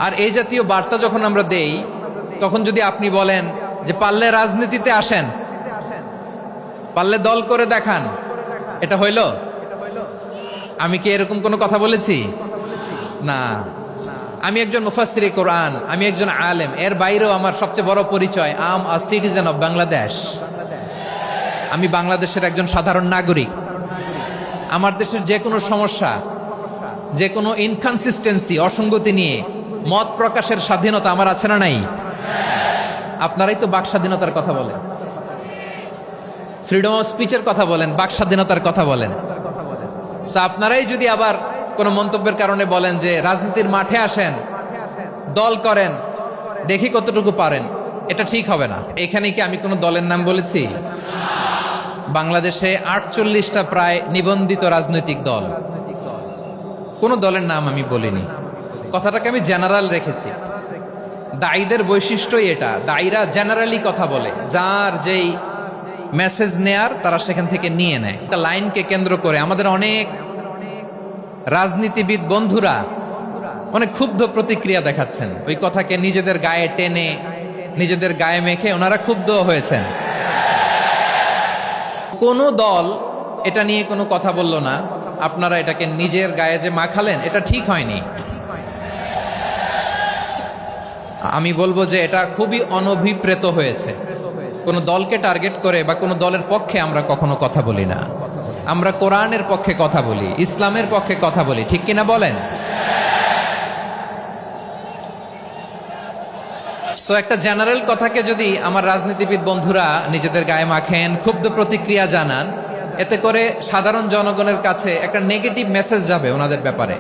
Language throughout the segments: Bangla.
আর এই জাতীয় বার্তা যখন আমরা দেই, তখন যদি আপনি বলেন যে পারলে রাজনীতিতে আসেন, পারলে দল করে দেখান, এটা হইল? আমি কি এরকম কোনো কথা বলেছি? না। আমি একজন মুফাসসিরে কোরআন, আমি একজন আলেম, এর বাইরেও আমার সবচেয়ে বড় পরিচয় আম আ সিটিজেন অফ বাংলাদেশ। আমি বাংলাদেশের একজন সাধারণ নাগরিক। আমার দেশের যে কোনো সমস্যা, যে কোনো ইনকনসিস্টেন্সি, অসঙ্গতি নিয়ে মত প্রকাশের স্বাধীনতা আমার আছে না নাই? আপনারাই তো বাক স্বাধীনতার কথা বলেন, ফ্রিডম অফ স্পিচের কথা বলেন, বাক স্বাধীনতার কথা বলেন। আপনারাই যদি আবার কোনো মন্তব্যের কারণে বলেন যে রাজনীতির মাঠে আসেন, দল করেন, দেখি কতটুকু পারেন, এটা ঠিক হবে না। এখানে কি আমি কোনো দলের নাম বলেছি? বাংলাদেশে 48টা প্রায় নিবন্ধিত রাজনৈতিক দল, কোনো দলের নাম আমি বলিনি। কথাটাকে আমি জেনারেল রেখেছি। দায়ীদের বৈশিষ্ট্যই এটা, দায়ীরা জেনারেলি কথা বলে, যার যেই মেসেজ নেয়ার তারা সেখান থেকে নিয়ে নেয়। একটা লাইনকে কেন্দ্র করে আমাদের অনেক রাজনীতিবিদ বন্ধুরা অনেক ক্ষুব্ধ প্রতিক্রিয়া দেখাচ্ছেন। ওই কথাকে নিজেদের গায়ে টেনে, নিজেদের গায়ে মেখে ওনারা ক্ষুব্ধ হয়েছেন। কোনো দল এটা নিয়ে কোনো কথা বলল না, আপনারা এটাকে নিজের গায়ে যে মাখালেন, এটা ঠিক হয়নি। আমি বলবো যে এটা খুবই অনভিপ্রেত হয়েছে। কোনো দলকে টার্গেট করে বা কোনো দলের পক্ষে আমরা কখনো কথা বলি না। আমরা কোরআনের পক্ষে কথা বলি, ইসলামের পক্ষে কথা বলি, ঠিক কিনা বলেন? সো একটা জেনারেল কথাকে যদি আমার রাজনীতিবিদ বন্ধুরা নিজেদের গায়ে মাখেন, ক্ষুব্ধ প্রতিক্রিয়া জানান, এতে করে সাধারণ জনগণের কাছে একটা নেগেটিভ মেসেজ যাবে ওনাদের ব্যাপারে।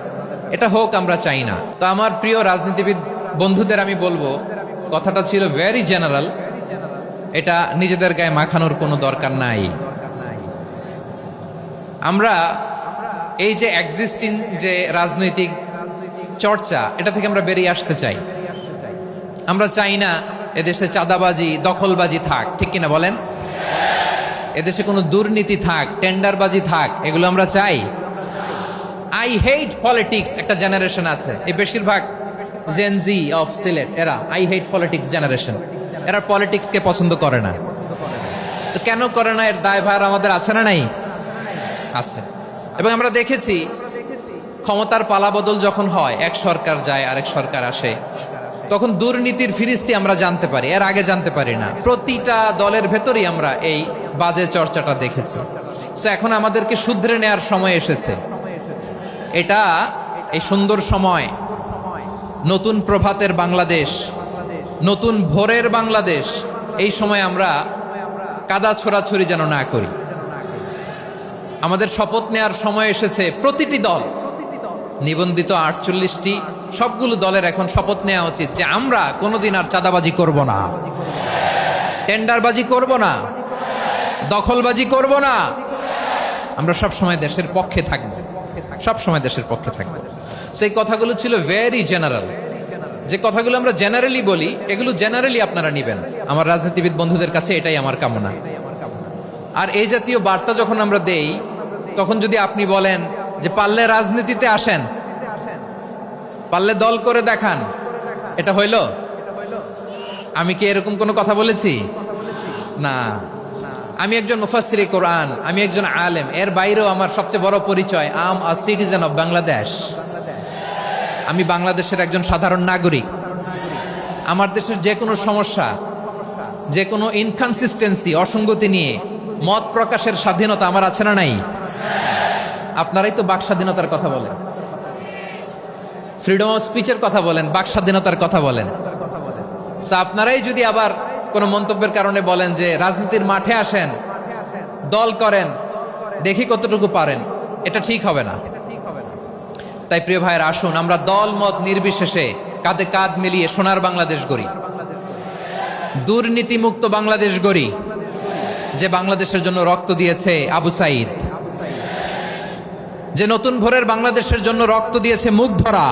এটা হোক আমরা চাই না। তো আমার প্রিয় রাজনীতিবিদ বন্ধুদের আমি বলবো, কথাটা ছিল ভেরি জেনারেল, এটা নিজেদের গায়ে মাখানোর কোনো দরকার নাই। আমরা এই যে এক্সিস্টিং যে রাজনৈতিক চর্চা, এটা থেকে আমরা বেরিয়ে আসতে চাই। আমরা চাই না এদেশে চাঁদাবাজি, দখলবাজি থাক, ঠিক কিনা বলেন? এদেশে কোনো দুর্নীতি থাক, টেন্ডারবাজি থাক, এগুলো আমরা চাই। আই হেট পলিটিক্স একটা জেনারেশন আছে, এই বেশিরভাগ জেন জি অফ সিলেট, এরা আই হেট পলিটিক্স জেনারেশন। এরা পলিটিক্সকে পছন্দ করে না। তো কেন করে না, এর দায়ভার আমাদের আছে না নাই? আছে। এবং আমরা দেখেছি ক্ষমতার পালাবদল যখন হয়, এক সরকার যায় আরেক সরকার আসে, তখন দুর্নীতির ফিরিস্তি আমরা জানতে পারি, এর আগে জানতে পারি না। প্রতিটা দলের ভেতরেই আমরা এই বাজে চর্চাটা দেখেছি। সো এখন আমাদেরকে শুধরে নেওয়ার সময় এসেছে। এটা এই সুন্দর সময়, নতুন প্রভাতের বাংলাদেশ, নতুন ভোরের বাংলাদেশ, এই সময় আমরা কাদা ছোড়াছড়ি যেন না করি। আমাদের শপথ নেওয়ার সময় এসেছে। প্রতিটি দল, নিবন্ধিত 48টি, সবগুলো দলের এখন শপথ নেওয়া উচিত যে আমরা কোনোদিন আর চাঁদাবাজি করব না, টেন্ডারবাজি করব না, দখলবাজি করব না। আমরা সব সময় দেশের পক্ষে থাকব, সব সময় দেশের পক্ষে থাকব। সেই কথাগুলো ছিল ভেরি জেনারেল। যে কথাগুলো আমরা জেনারেলি বলি, এগুলো জেনারেলি আপনারা নিবেন। আমার রাজনীতিবিদ বন্ধুদের কাছে এটাই আমার কামনা। আর এই জাতীয় বার্তা যখন আমরা দেই, তখন যদি আপনি বলেন যে পারলে রাজনীতিতে আসেন, পারলে দল করে দেখান, এটা হইল? আমি কি এরকম কোনো কথা বলেছি? না। আমি একজন মুফাসসিরে কোরআন, আমি একজন আলেম, এর বাইরেও আমার সবচেয়ে বড় পরিচয় আম আ সিটিজেন অফ বাংলাদেশ। আমি বাংলাদেশের একজন সাধারণ নাগরিক। আমার দেশের যে কোনো সমস্যা, যে কোনো ইনকনসিস্টেন্সি, অসঙ্গতি নিয়ে মত প্রকাশের স্বাধীনতা আমার আছে না নাই? আপনারাই তো বাক স্বাধীনতার কথা বলেন, ফ্রিডম অফ স্পিচের কথা বলেন, বাক স্বাধীনতার কথা বলেন। আপনারাই যদি আবার কোনো মন্তব্যের কারণে বলেন যে রাজনীতির মাঠে আসেন, দল করেন, দেখি কতটুকু পারেন, এটা ঠিক হবে না। তাই প্রিয় ভাইয়ের, আসুন আমরা দল মত নির্বিশেষে কাঁধে কাঁধ মিলিয়ে সোনার বাংলাদেশ গড়ি, দুর্নীতিমুক্ত বাংলাদেশ গড়ি। যে বাংলাদেশের জন্য রক্ত দিয়েছে আবু সাইদ, যে নতুন ভোরের বাংলাদেশের জন্য রক্ত দিয়েছে মুগ্ধরা,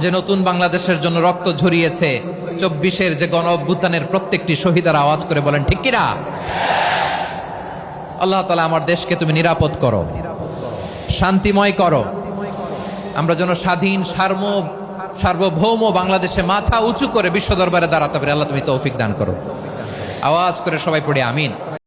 যে নতুন বাংলাদেশের জন্য রক্ত ঝরিয়েছে 24-এর যে গণ অভ্যুত্থানের প্রত্যেকটি শহীদের আওয়াজ করে বলেন ঠিক কিনা? আল্লাহ তাআলা আমার দেশকে তুমি নিরাপদ করো, শান্তিময় করো। আমরা যেন স্বাধীন, সার্বভৌম বাংলাদেশে মাথা উঁচু করে বিশ্ব দরবারে দাঁড়াতে পারে। আল্লাহ তুমি তৌফিক দান করো। আওয়াজ করে সবাই পড়ি আমিন।